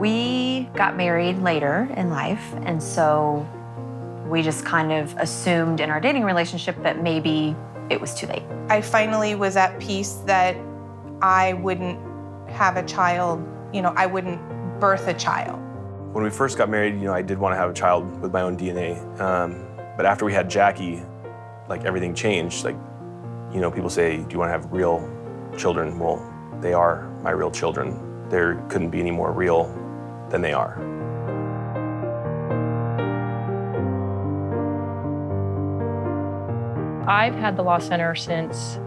We got married later in life, and so we just kind of assumed in our dating relationship that maybe it was too late. I finally was at peace that I wouldn't have a child, I wouldn't birth a child. When we first got married, I did want to have a child with my own DNA. But after we had Jackie, everything changed. People say, do you want to have real children? Well, they are my real children. There couldn't be any more real than they are. I've had the Law Center since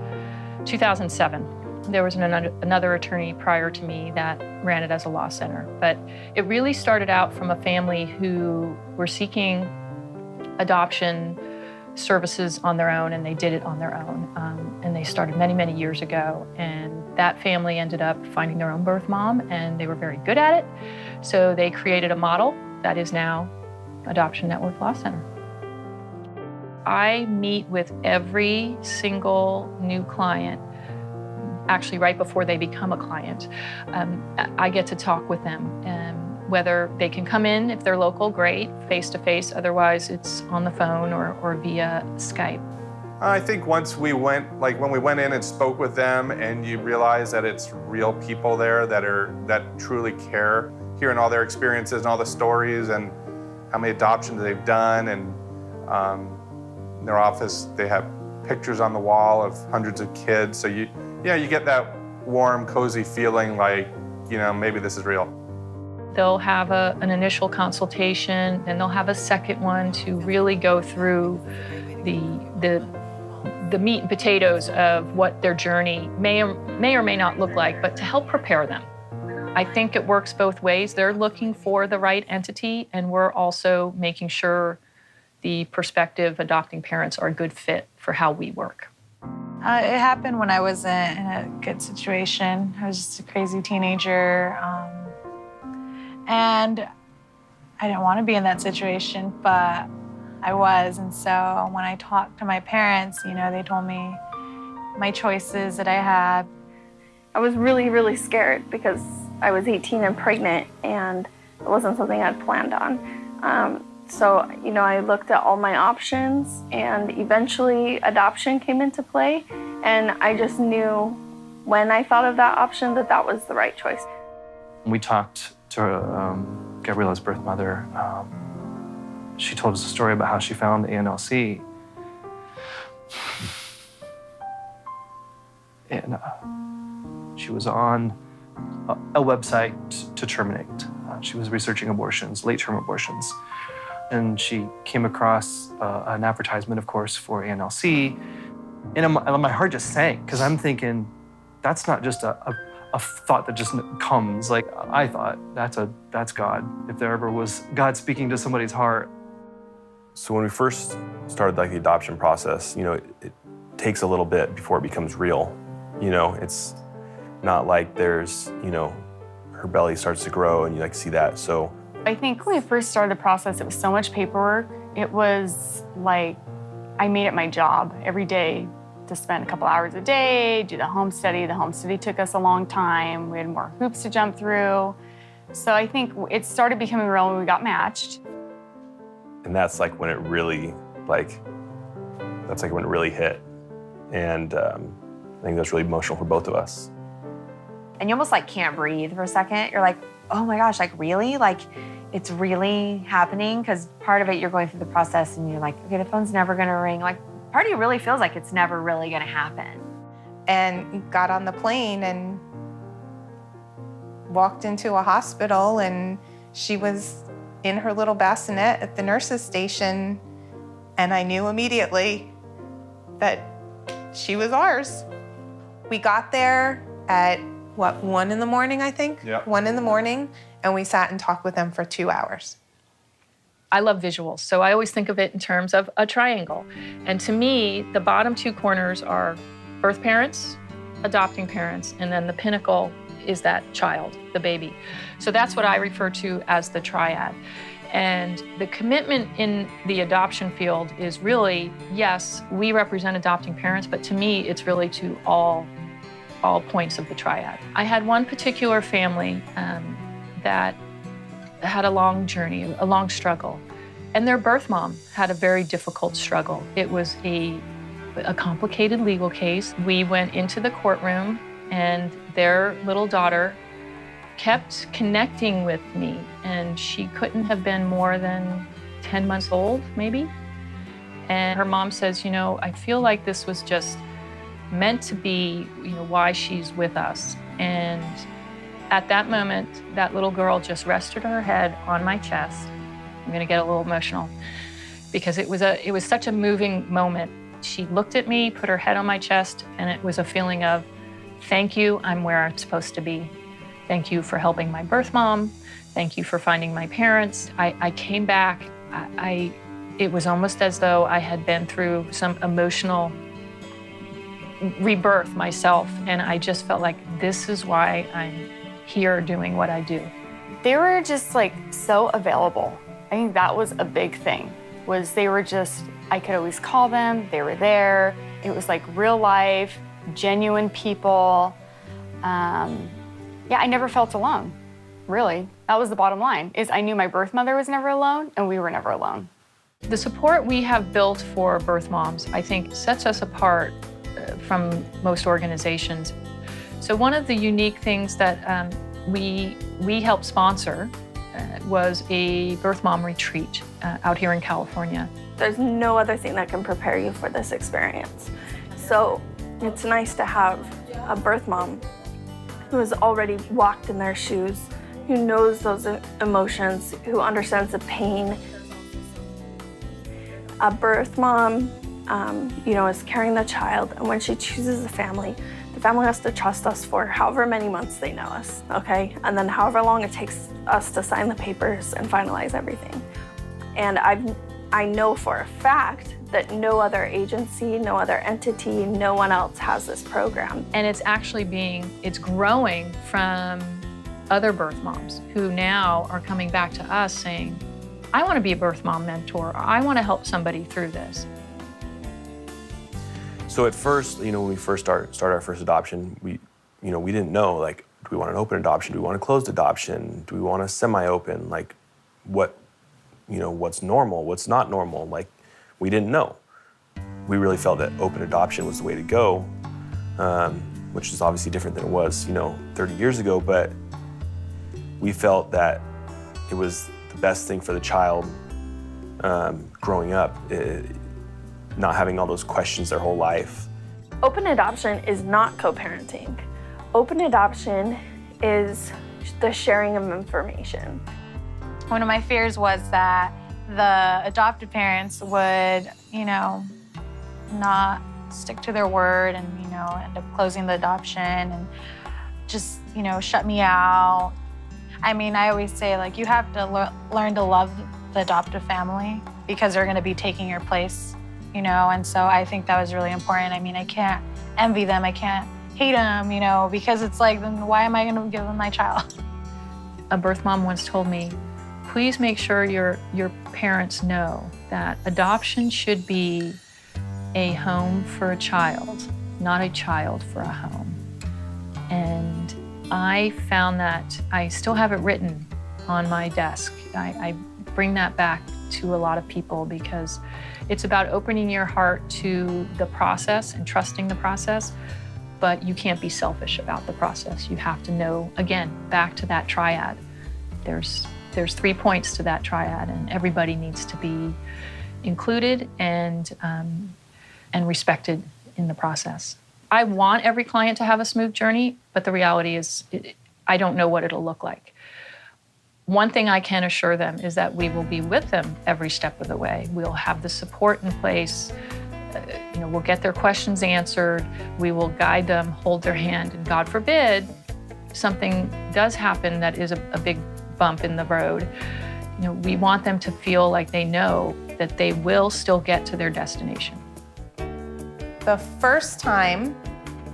2007. There was another attorney prior to me that ran it as a law center. But it really started out from a family who were seeking adoption services on their own, and they did it on their own. And they started many, many years ago. And that family ended up finding their own birth mom, and they were very good at it. So they created a model that is now Adoption Network Law Center. I meet with every single new client, actually right before they become a client. I get to talk with them, whether they can come in, if they're local, great, face-to-face, otherwise it's on the phone or via Skype. I think once we went, when we went in and spoke with them and you realize that it's real people there that truly care, hearing all their experiences and all the stories and how many adoptions they've done, and in their office they have pictures on the wall of hundreds of kids. So you get that warm, cozy feeling maybe this is real. They'll have an initial consultation, and they'll have a second one to really go through the meat and potatoes of what their journey may or may not look like, but to help prepare them. I think it works both ways. They're looking for the right entity, and we're also making sure the prospective adopting parents are a good fit for how we work. It happened when I wasn't in a good situation. I was just a crazy teenager. And I didn't want to be in that situation, but I was. And so when I talked to my parents, they told me my choices that I had. I was really, really scared because I was 18 and pregnant, and it wasn't something I'd planned on. So, I looked at all my options, and eventually adoption came into play. And I just knew when I thought of that option that was the right choice. We talked to Gabriella's birth mother. She told us a story about how she found Anlc. And she was on a website to terminate. She was researching abortions, late-term abortions. And she came across an advertisement, of course, for Anlc. And my heart just sank, because I'm thinking, that's not just a thought that just comes. I thought, that's God. If there ever was God speaking to somebody's heart. So when we first started the adoption process, it takes a little bit before it becomes real. It's not like there's, her belly starts to grow and you see that. So I think when we first started the process, it was so much paperwork. It was like I made it my job every day to spend a couple hours a day, do the home study. The home study took us a long time. We had more hoops to jump through. So I think it started becoming real when we got matched. And that's when it really, that's when it really hit. And I think that's really emotional for both of us. And you almost can't breathe for a second. You're like, oh my gosh, really? It's really happening? Because part of it, you're going through the process and you're like, okay, the phone's never gonna ring. Part of you really feels like it's never really gonna happen. And got on the plane and walked into a hospital, and she was in her little bassinet at the nurse's station, and I knew immediately that she was ours. We got there at 1 in the morning, I think? Yeah. 1 in the morning, and we sat and talked with them for 2 hours. I love visuals, so I always think of it in terms of a triangle. And to me, the bottom two corners are birth parents, adopting parents, and then the pinnacle is that child, the baby. So that's what I refer to as the triad. And the commitment in the adoption field is really, yes, we represent adopting parents, but to me, it's really to all points of the triad. I had one particular family that had a long journey, a long struggle. And their birth mom had a very difficult struggle. It was a complicated legal case. We went into the courtroom and their little daughter kept connecting with me, and she couldn't have been more than 10 months old, maybe. And her mom says, you know, I feel like this was just meant to be, you know, why she's with us. And at that moment, that little girl just rested her head on my chest. I'm gonna get a little emotional because it was such a moving moment. She looked at me, put her head on my chest, and it was a feeling of, thank you, I'm where I'm supposed to be. Thank you for helping my birth mom. Thank you for finding my parents. I came back. It was almost as though I had been through some emotional rebirth myself, and I just felt like this is why I'm here doing what I do. They were just like so available. I think that was a big thing, was they were just, I could always call them, they were there. It was like real life, genuine people. Yeah, I never felt alone, really. That was the bottom line, is I knew my birth mother was never alone and we were never alone. The support we have built for birth moms, I think, sets us apart from most organizations. So one of the unique things that we helped sponsor was a birth mom retreat out here in California. There's no other thing that can prepare you for this experience. So it's nice to have a birth mom who has already walked in their shoes, who knows those emotions, who understands the pain. A birth mom, you know, is carrying the child, and when she chooses a family, the family has to trust us for however many months they know us, okay? And then however long it takes us to sign the papers and finalize everything. And I know for a fact that no other agency, no other entity, no one else has this program. And it's actually it's growing from other birth moms who now are coming back to us saying, I want to be a birth mom mentor, or I want to help somebody through this. So at first, you know, when we first started our first adoption, we didn't know, like, do we want an open adoption? Do we want a closed adoption? Do we want a semi-open? Like, what's normal? What's not normal? Like, we didn't know. We really felt that open adoption was the way to go, which is obviously different than it was, 30 years ago, but we felt that it was the best thing for the child growing up, not having all those questions their whole life. Open adoption is not co-parenting. Open adoption is the sharing of information. One of my fears was that the adopted parents would, not stick to their word and, end up closing the adoption and just, shut me out. I mean, I always say, like, you have to learn to love the adoptive family because they're going to be taking your place, and so I think that was really important. I mean, I can't envy them. I can't hate them, because it's like, then why am I going to give them my child? A birth mom once told me, please make sure your parents know that adoption should be a home for a child, not a child for a home. And I found that I still have it written on my desk. I bring that back to a lot of people because it's about opening your heart to the process and trusting the process, but you can't be selfish about the process. You have to know, again, back to that triad. There's 3 points to that triad, and everybody needs to be included and respected in the process. I want every client to have a smooth journey, but the reality is I don't know what it'll look like. One thing I can assure them is that we will be with them every step of the way. We'll have the support in place. We'll get their questions answered. We will guide them, hold their hand, and God forbid something does happen that is a big bump in the road. We want them to feel like they know that they will still get to their destination. The first time,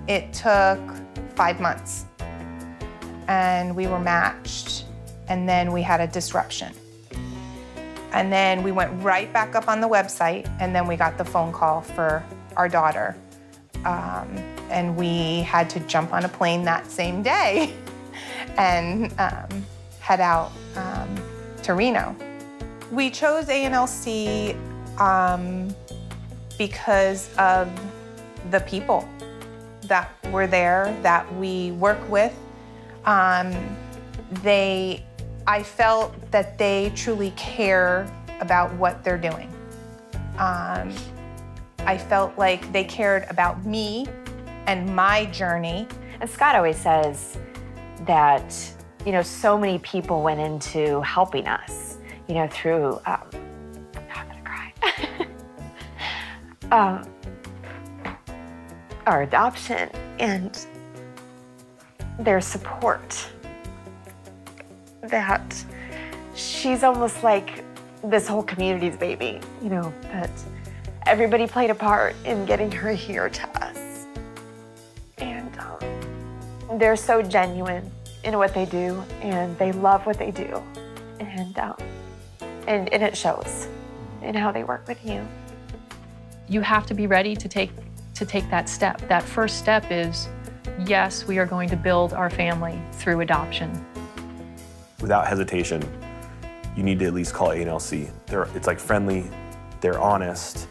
it took 5 months, and we were matched, and then we had a disruption. And then we went right back up on the website, and then we got the phone call for our daughter. And we had to jump on a plane that same day and head out to Reno. We chose Anlc because of the people that were there, that we work with. I felt that they truly care about what they're doing. I felt like they cared about me and my journey. And Scott always says that, you know, so many people went into helping us, you know, through, I'm gonna cry. Our adoption and their support. That she's almost like this whole community's baby, you know, that everybody played a part in getting her here to us. And they're so genuine in what they do, and they love what they do. And it shows in how they work with you. You have to be ready to take that step. That first step is, yes, we are going to build our family through adoption. Without hesitation, you need to at least call Anlc. It's like friendly, they're honest.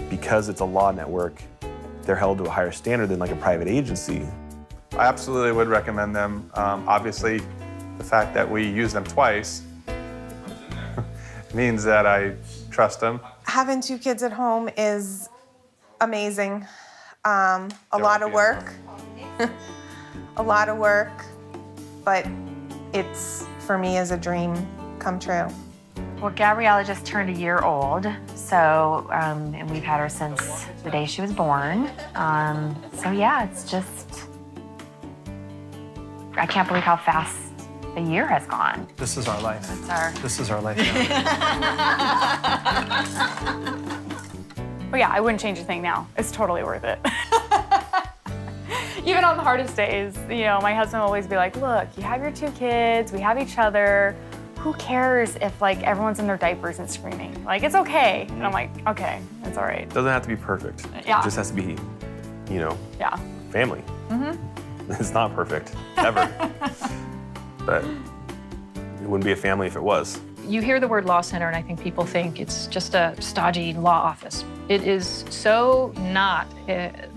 Because it's a law network, they're held to a higher standard than like a private agency. I absolutely would recommend them. Obviously, the fact that we use them twice means that I trust them. Having 2 kids at home is amazing. A lot of work. A lot of work, but it's, for me, is a dream come true. Well, Gabriella just turned a year old, so, and we've had her since the day she was born. So yeah, it's just, I can't believe how fast a year has gone. This is our life. This is our life now. But yeah, I wouldn't change a thing now. It's totally worth it. Even on the hardest days, you know, my husband will always be like, look, you have your 2 kids, we have each other. Who cares if like everyone's in their diapers and screaming? Like, it's okay. And I'm like, okay, it's all right. It doesn't have to be perfect. Yeah. It just has to be, you know, Yeah. family. Mm-hmm. It's not perfect, ever. But it wouldn't be a family if it was. You hear the word law center, and I think people think it's just a stodgy law office. It is so not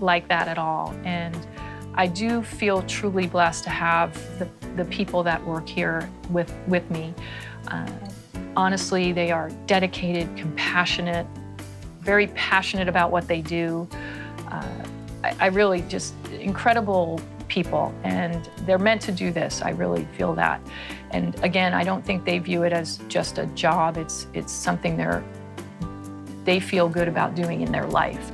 like that at all. And I do feel truly blessed to have the people that work here with me. Honestly, they are dedicated, compassionate, very passionate about what they do. I really just, incredible people, and they're meant to do this. I really feel that. And again, I don't think they view it as just a job. It's something they feel good about doing in their life.